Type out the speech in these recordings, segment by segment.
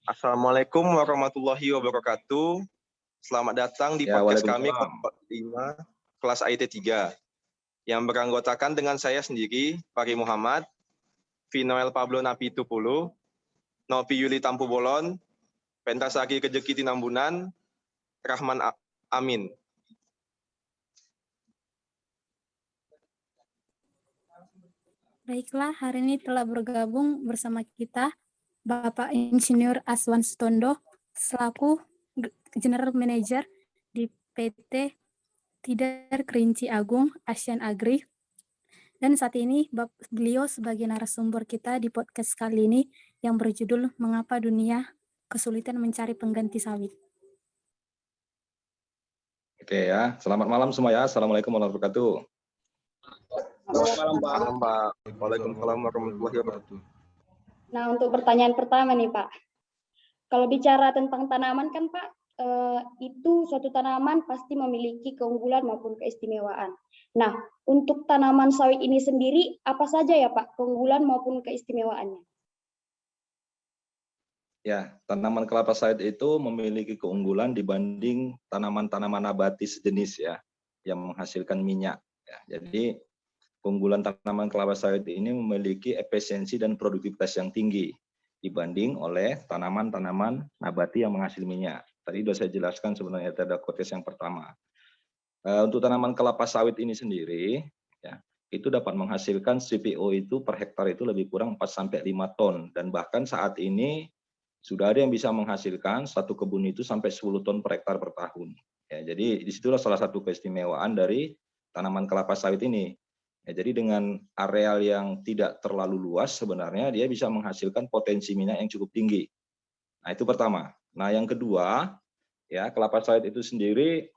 Assalamualaikum warahmatullahi wabarakatuh. Selamat datang di Ya, podcast kami waalaikumsalam. kelompok 5 kelas IT 3 yang beranggotakan dengan saya sendiri, Fahri Muhammad, Vinoel Pablo Napi Tupulu, Novi Yuli Tampu Bolon, Pentasari Kejeki Tinambunan, Rahman Amin. Baiklah, hari ini telah bergabung bersama kita Bapak Insinyur Aswan Stondo selaku General Manager di PT Tidar Kerinci Agung Asian Agri. Dan saat ini beliau sebagai narasumber kita di podcast kali ini yang berjudul Mengapa Dunia Kesulitan Mencari Pengganti Sawit. Oke ya, selamat malam semua ya. Assalamualaikum warahmatullahi wabarakatuh. Selamat malam, Pak. Waalaikumsalam warahmatullahi wabarakatuh. Nah, untuk pertanyaan pertama nih, Pak. Kalau bicara tentang tanaman kan, Pak, itu suatu tanaman pasti memiliki keunggulan maupun keistimewaan. Nah, untuk tanaman sawit ini sendiri, apa saja ya, Pak, keunggulan maupun keistimewaannya? Ya, tanaman kelapa sawit itu memiliki keunggulan dibanding tanaman-tanaman nabati sejenis ya, yang menghasilkan minyak. Ya, jadi keunggulan tanaman kelapa sawit ini memiliki efisiensi dan produktivitas yang tinggi dibanding oleh tanaman-tanaman nabati yang menghasilkan minyak. Tadi sudah saya jelaskan sebenarnya pada kotes yang pertama. Untuk tanaman kelapa sawit ini sendiri, ya, itu dapat menghasilkan CPO itu per hektar itu lebih kurang 4-5 ton. Dan bahkan saat ini sudah ada yang bisa menghasilkan satu kebun itu sampai 10 ton per hektar per tahun. Ya, jadi disitulah salah satu keistimewaan dari tanaman kelapa sawit ini. Ya, jadi dengan areal yang tidak terlalu luas sebenarnya dia bisa menghasilkan potensi minyak yang cukup tinggi. Nah itu pertama. Nah yang kedua, ya kelapa sawit itu sendiri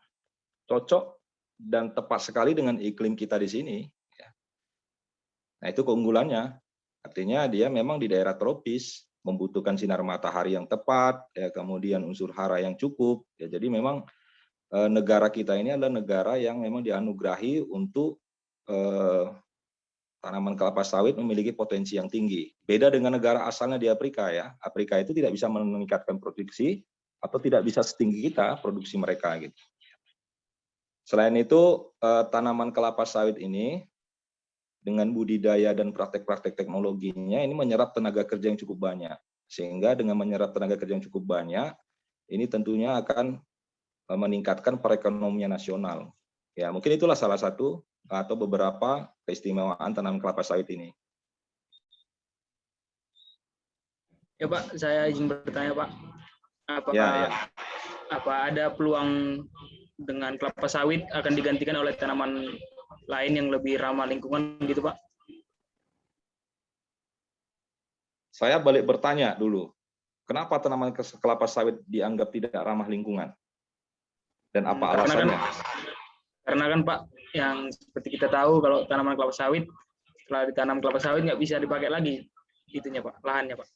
cocok dan tepat sekali dengan iklim kita di sini. Nah itu keunggulannya. Artinya dia memang di daerah tropis, membutuhkan sinar matahari yang tepat, ya, kemudian unsur hara yang cukup. Ya, jadi memang negara kita ini adalah negara yang memang dianugerahi untuk tanaman kelapa sawit memiliki potensi yang tinggi. Beda dengan negara asalnya di Afrika ya. Afrika itu tidak bisa meningkatkan produksi atau tidak bisa setinggi kita produksi mereka gitu. Selain itu tanaman kelapa sawit ini dengan budidaya dan praktek-praktek teknologinya ini menyerap tenaga kerja yang cukup banyak. Sehingga dengan menyerap tenaga kerja yang cukup banyak, ini tentunya akan meningkatkan perekonomian nasional. Ya, mungkin itulah salah satu atau beberapa keistimewaan tanaman kelapa sawit ini. Ya Pak, saya izin bertanya Pak, apa ada peluang dengan kelapa sawit akan digantikan oleh tanaman lain yang lebih ramah lingkungan gitu Pak? Saya balik bertanya dulu, kenapa tanaman kelapa sawit dianggap tidak ramah lingkungan? Dan apa alasannya? Karena kan Pak, yang seperti kita tahu kalau tanaman kelapa sawit, setelah ditanam kelapa sawit nggak bisa dipakai lagi, itunya Pak, lahannya Pak.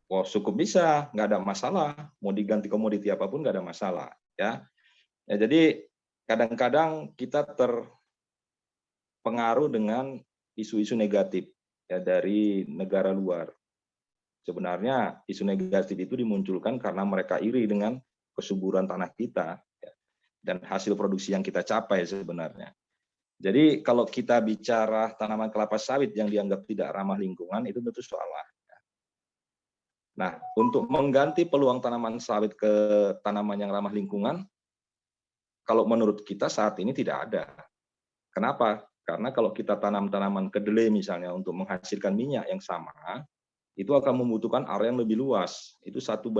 Oh, cukup bisa, nggak ada masalah. Mau diganti komoditi apapun nggak ada masalah. Ya, jadi kadang-kadang kita terpengaruh dengan isu-isu negatif ya dari negara luar. Sebenarnya isu negatif itu dimunculkan karena mereka iri dengan kesuburan tanah kita ya, dan hasil produksi yang kita capai sebenarnya. Jadi kalau kita bicara tanaman kelapa sawit yang dianggap tidak ramah lingkungan itu tentu salah. Nah, untuk mengganti peluang tanaman sawit ke tanaman yang ramah lingkungan, kalau menurut kita saat ini tidak ada. Kenapa? Karena kalau kita tanam tanaman kedelai misalnya untuk menghasilkan minyak yang sama, itu akan membutuhkan area yang lebih luas. Itu 1:5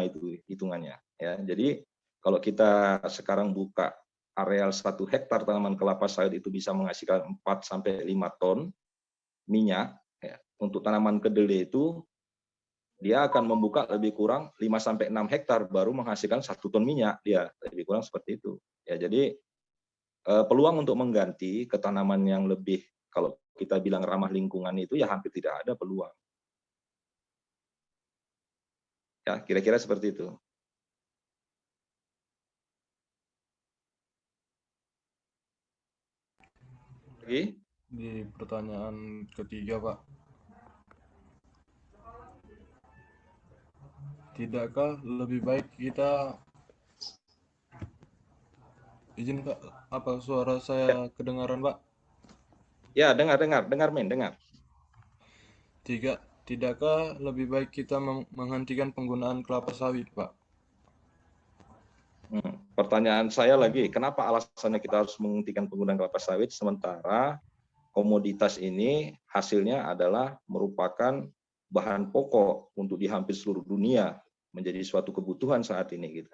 itu hitungannya. Ya, jadi kalau kita sekarang buka areal 1 hektar tanaman kelapa sawit itu bisa menghasilkan 4-5 ton minyak. Ya, untuk tanaman kedelai itu dia akan membuka lebih kurang 5-6 hektar baru menghasilkan 1 ton minyak, dia lebih kurang seperti itu. Ya, jadi peluang untuk mengganti ke tanaman yang lebih kalau kita bilang ramah lingkungan itu ya hampir tidak ada peluang. Ya, kira-kira seperti itu. Lagi? Di pertanyaan ketiga, Pak. tidakkah lebih baik kita izin Pak, apa suara saya kedengaran Pak? Ya, dengar, Min, dengar. Tidakkah lebih baik kita menghentikan penggunaan kelapa sawit, Pak? Pertanyaan saya lagi, kenapa alasannya kita harus menghentikan penggunaan kelapa sawit sementara komoditas ini hasilnya adalah merupakan bahan pokok untuk di hampir seluruh dunia, menjadi suatu kebutuhan saat ini gitu.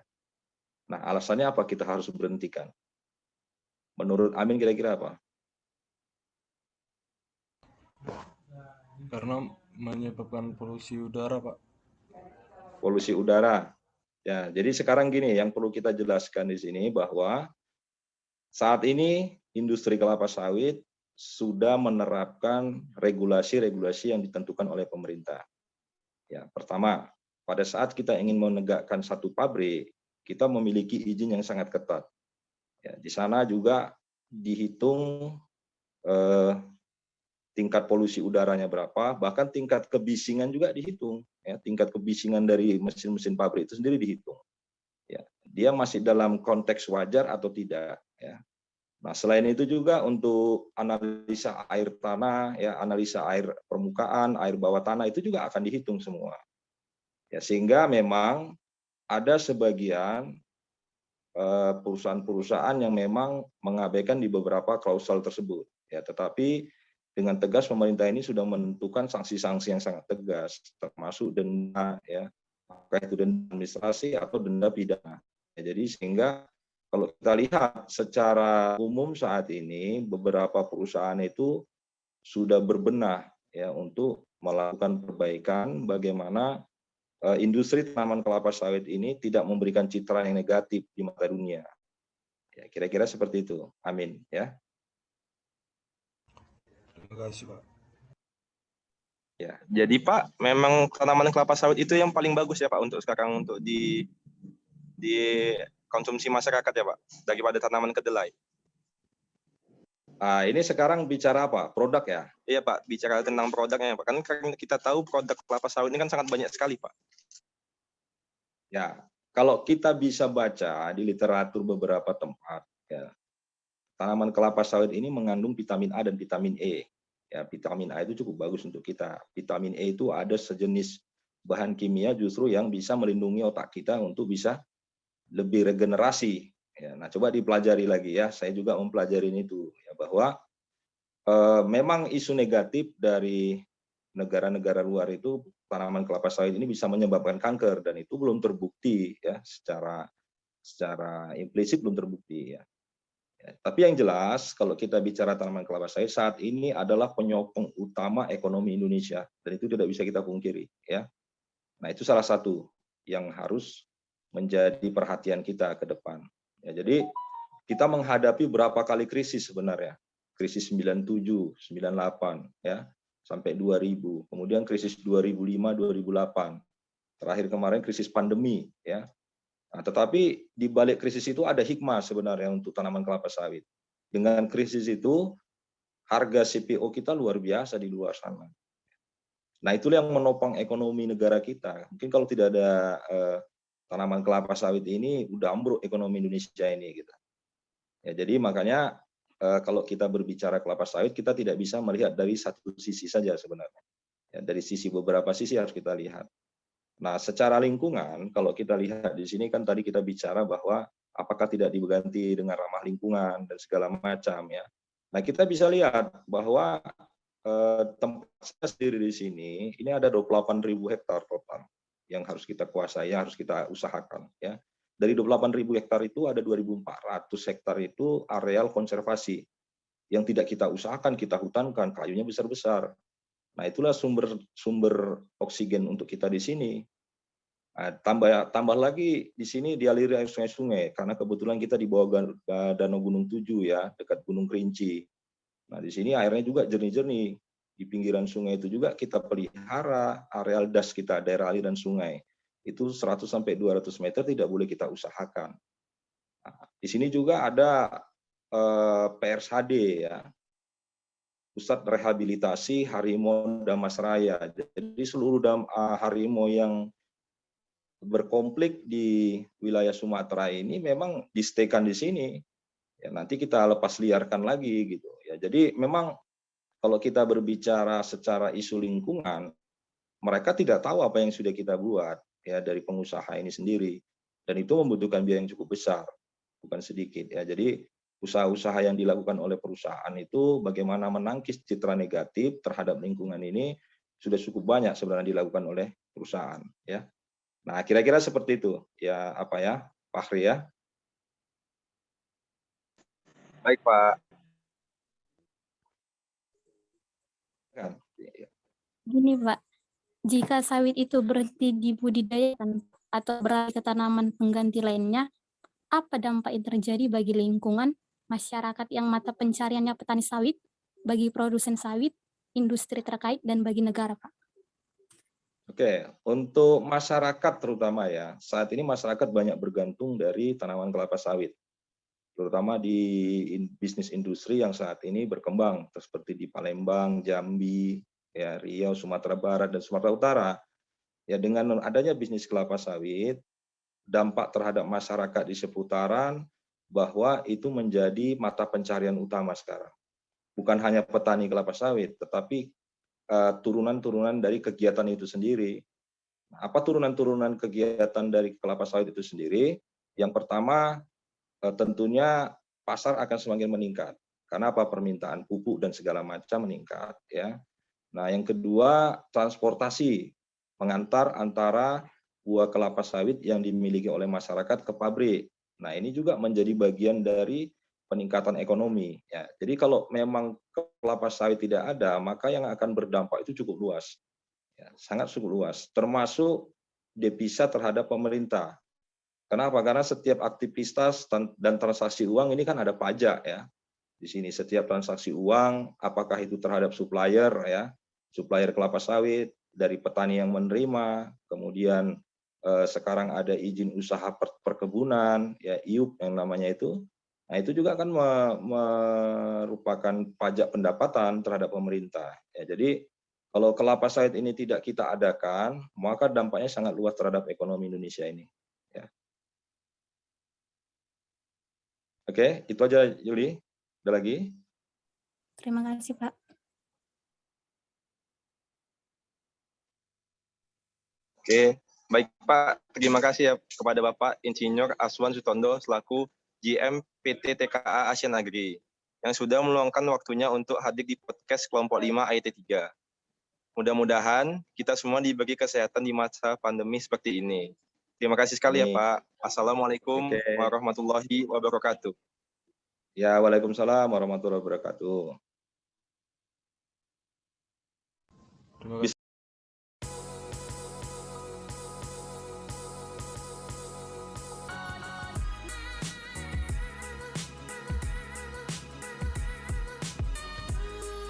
Nah, alasannya apa kita harus berhentikan? Menurut Amin kira-kira apa? Karena menyebabkan polusi udara, Pak. Polusi udara. Ya, jadi sekarang gini, yang perlu kita jelaskan di sini bahwa saat ini industri kelapa sawit sudah menerapkan regulasi-regulasi yang ditentukan oleh pemerintah. Ya, pertama, pada saat kita ingin menegakkan satu pabrik, kita memiliki izin yang sangat ketat. Ya, di sana juga dihitung tingkat polusi udaranya berapa, bahkan tingkat kebisingan juga dihitung. Ya, tingkat kebisingan dari mesin-mesin pabrik itu sendiri dihitung. Ya, dia masih dalam konteks wajar atau tidak. Ya. Nah, selain itu juga untuk analisa air tanah, ya, analisa air permukaan, air bawah tanah itu juga akan dihitung semua. Ya, sehingga memang ada sebagian perusahaan-perusahaan yang memang mengabaikan di beberapa klausul tersebut. Ya, tetapi dengan tegas pemerintah ini sudah menentukan sanksi-sanksi yang sangat tegas, termasuk denda, ya, apakah itu denda administrasi atau denda pidana. Ya, jadi sehingga kalau kita lihat secara umum saat ini beberapa perusahaan itu sudah berbenah ya untuk melakukan perbaikan bagaimana industri tanaman kelapa sawit ini tidak memberikan citra yang negatif di mata dunia. Ya, kira-kira seperti itu. Amin ya. Terima kasih, Pak. Ya, jadi Pak, memang tanaman kelapa sawit itu yang paling bagus ya Pak untuk sekarang untuk di konsumsi masyarakat ya Pak, daripada tanaman kedelai. Ini sekarang bicara apa? Produk ya? Iya Pak, bicara tentang produknya Pak. Kan kita tahu produk kelapa sawit ini kan sangat banyak sekali Pak. Ya, kalau kita bisa baca di literatur beberapa tempat, ya, tanaman kelapa sawit ini mengandung vitamin A dan vitamin E. Ya, vitamin A itu cukup bagus untuk kita. Vitamin E itu ada sejenis bahan kimia justru yang bisa melindungi otak kita untuk bisa lebih regenerasi. Ya, nah, coba dipelajari lagi ya. Saya juga mempelajari itu ya, bahwa memang isu negatif dari negara-negara luar itu tanaman kelapa sawit ini bisa menyebabkan kanker dan itu belum terbukti ya secara implisit belum terbukti ya. Ya, tapi yang jelas kalau kita bicara tanaman kelapa sawit saat ini adalah penyokong utama ekonomi Indonesia dan itu tidak bisa kita pungkiri ya. Nah, itu salah satu yang harus menjadi perhatian kita ke depan. Ya, jadi kita menghadapi berapa kali krisis sebenarnya. Krisis 97, 98 ya, sampai 2000. Kemudian krisis 2005, 2008. Terakhir kemarin krisis pandemi ya. Nah, tetapi di balik krisis itu ada hikmah sebenarnya untuk tanaman kelapa sawit. Dengan krisis itu harga CPO kita luar biasa di luar sana. Nah, itulah yang menopang ekonomi negara kita. Mungkin kalau tidak ada tanaman kelapa sawit ini udah ambruk ekonomi Indonesia ini gitu. Ya, jadi makanya kalau kita berbicara kelapa sawit kita tidak bisa melihat dari satu sisi saja sebenarnya. Ya, dari sisi beberapa sisi harus kita lihat. Nah, secara lingkungan, kalau kita lihat di sini kan tadi kita bicara bahwa apakah tidak diganti dengan ramah lingkungan dan segala macam ya. Nah, kita bisa lihat bahwa tempat saya sendiri di sini ini ada 28.000 hektar total yang harus kita kuasai, yang harus kita usahakan ya. Dari 28.000 hektar itu ada 2.400 hektar itu areal konservasi yang tidak kita usahakan, kita hutankan, kayunya besar-besar. Nah, itulah sumber oksigen untuk kita di sini. Nah, tambah lagi di sini dialiri air sungai-sungai karena kebetulan kita di bawah Danau Gunung 7 ya, dekat Gunung Kerinci. Nah, di sini airnya juga jernih-jernih. Di pinggiran sungai itu juga kita pelihara areal das kita, daerah aliran sungai. Itu 100 sampai 200 meter tidak boleh kita usahakan. Nah, di sini juga ada PRSHD ya. Pusat Rehabilitasi Harimau Damas Raya. Jadi seluruh harimau yang berkonflik di wilayah Sumatera ini memang di-stay-kan di sini. Ya, nanti kita lepas liarkan lagi gitu. Ya, jadi memang kalau kita berbicara secara isu lingkungan, mereka tidak tahu apa yang sudah kita buat ya dari pengusaha ini sendiri. Dan itu membutuhkan biaya yang cukup besar, bukan sedikit ya. Jadi usaha-usaha yang dilakukan oleh perusahaan itu bagaimana menangkis citra negatif terhadap lingkungan ini sudah cukup banyak sebenarnya dilakukan oleh perusahaan ya. Nah, kira-kira seperti itu ya, apa ya, Fahri ya. Baik, Pak. Kan? Gini Pak, jika sawit itu berhenti dibudidayakan atau beralih ke tanaman pengganti lainnya, apa dampak yang terjadi bagi lingkungan, masyarakat yang mata pencariannya petani sawit, bagi produsen sawit, industri terkait, dan bagi negara, Pak? Oke, untuk masyarakat terutama ya, saat ini masyarakat banyak bergantung dari tanaman kelapa sawit, terutama di bisnis industri yang saat ini berkembang, seperti di Palembang, Jambi, ya, Riau, Sumatera Barat, dan Sumatera Utara. Ya, dengan adanya bisnis kelapa sawit, dampak terhadap masyarakat di seputaran bahwa itu menjadi mata pencarian utama sekarang. Bukan hanya petani kelapa sawit, tetapi turunan-turunan dari kegiatan itu sendiri. Apa turunan-turunan kegiatan dari kelapa sawit itu sendiri? Yang pertama, tentunya pasar akan semakin meningkat. Karena apa? Permintaan pupuk dan segala macam meningkat. Ya. Nah, yang kedua, transportasi mengantar antara buah kelapa sawit yang dimiliki oleh masyarakat ke pabrik. Nah, ini juga menjadi bagian dari peningkatan ekonomi. Ya, jadi kalau memang kelapa sawit tidak ada, maka yang akan berdampak itu cukup luas, ya, sangat cukup luas, termasuk devisa terhadap pemerintah. Kenapa? Karena setiap aktivitas dan transaksi uang ini kan ada pajak ya. Di sini setiap transaksi uang, apakah itu terhadap supplier ya, supplier kelapa sawit, dari petani yang menerima, kemudian sekarang ada izin usaha perkebunan, ya IUP yang namanya itu. Nah, itu juga akan merupakan pajak pendapatan terhadap pemerintah. Ya, jadi kalau kelapa sawit ini tidak kita adakan, maka dampaknya sangat luas terhadap ekonomi Indonesia ini. Ya. Oke, itu aja Yuli. Ada lagi? Terima kasih, Pak. Oke, baik Pak. Terima kasih ya kepada Bapak Insinyur Aswan Sutondo selaku GM PT TKA Asian Agri yang sudah meluangkan waktunya untuk hadir di podcast kelompok 5 IT3. Mudah-mudahan kita semua diberi kesehatan di masa pandemi seperti ini. Terima kasih sekali ya Pak. Assalamualaikum warahmatullahi wabarakatuh. Ya, waalaikumsalam warahmatullahi wabarakatuh. Terima kasih.